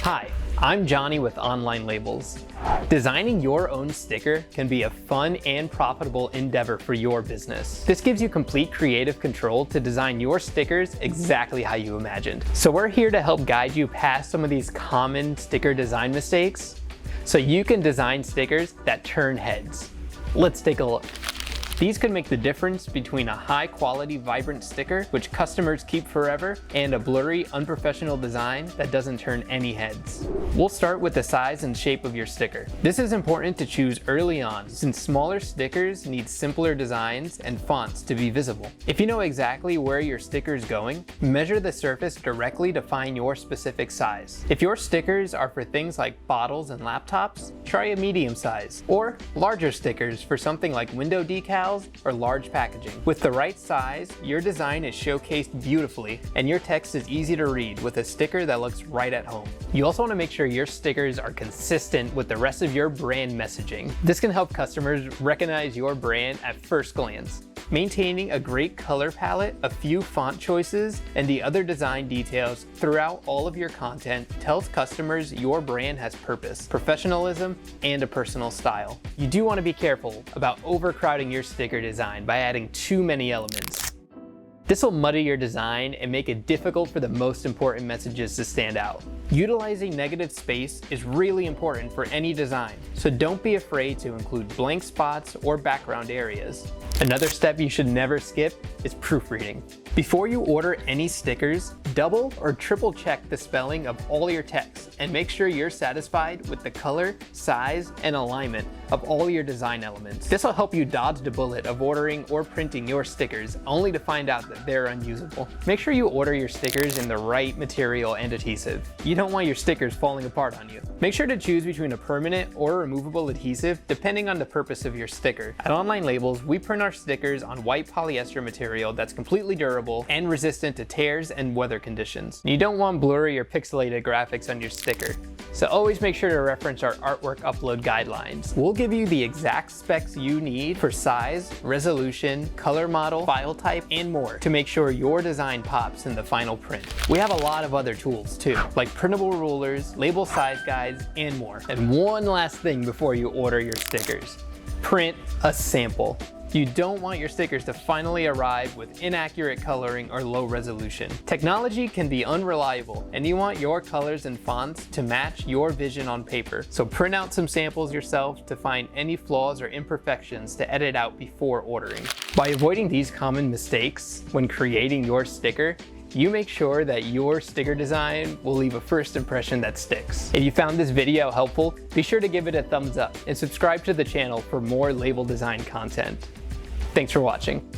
Hi, I'm Johnny with OnlineLabels. Designing your own sticker can be a fun and profitable endeavor for your business. This gives you complete creative control to design your stickers exactly how you imagined. So we're here to help guide you past some of these common sticker design mistakes so you can design stickers that turn heads. Let's take a look. These could make the difference between a high-quality, vibrant sticker, which customers keep forever, and a blurry, unprofessional design that doesn't turn any heads. We'll start with the size and shape of your sticker. This is important to choose early on, since smaller stickers need simpler designs and fonts to be visible. If you know exactly where your sticker is going, measure the surface directly to find your specific size. If your stickers are for things like bottles and laptops, try a medium size, or larger stickers for something like window decals or large packaging. With the right size, your design is showcased beautifully and your text is easy to read with a sticker that looks right at home. You also want to make sure your stickers are consistent with the rest of your brand messaging. This can help customers recognize your brand at first glance. Maintaining a great color palette, a few font choices, and the other design details throughout all of your content tells customers your brand has purpose, professionalism, and a personal style. You do want to be careful about overcrowding your sticker design by adding too many elements. This will muddy your design and make it difficult for the most important messages to stand out. Utilizing negative space is really important for any design, so don't be afraid to include blank spots or background areas. Another step you should never skip is proofreading. Before you order any stickers, double or triple check the spelling of all your text and make sure you're satisfied with the color, size, and alignment of all your design elements. This will help you dodge the bullet of ordering or printing your stickers only to find out that they're unusable. Make sure you order your stickers in the right material and adhesive. You don't want your stickers falling apart on you. Make sure to choose between a permanent or removable adhesive depending on the purpose of your sticker. At OnlineLabels, we print our stickers on white polyester material that's completely durable and resistant to tears and weather conditions. You don't want blurry or pixelated graphics on your sticker, so always make sure to reference our artwork upload guidelines. We'll give you the exact specs you need for size, resolution, color model, file type, and more to make sure your design pops in the final print. We have a lot of other tools too, like printable rulers, label size guides, and more. And one last thing before you order your stickers: print a sample. You don't want your stickers to finally arrive with inaccurate coloring or low resolution. Technology can be unreliable, and you want your colors and fonts to match your vision on paper. So print out some samples yourself to find any flaws or imperfections to edit out before ordering. By avoiding these common mistakes when creating your sticker, you make sure that your sticker design will leave a first impression that sticks. If you found this video helpful, be sure to give it a thumbs up and subscribe to the channel for more label design content. Thanks for watching.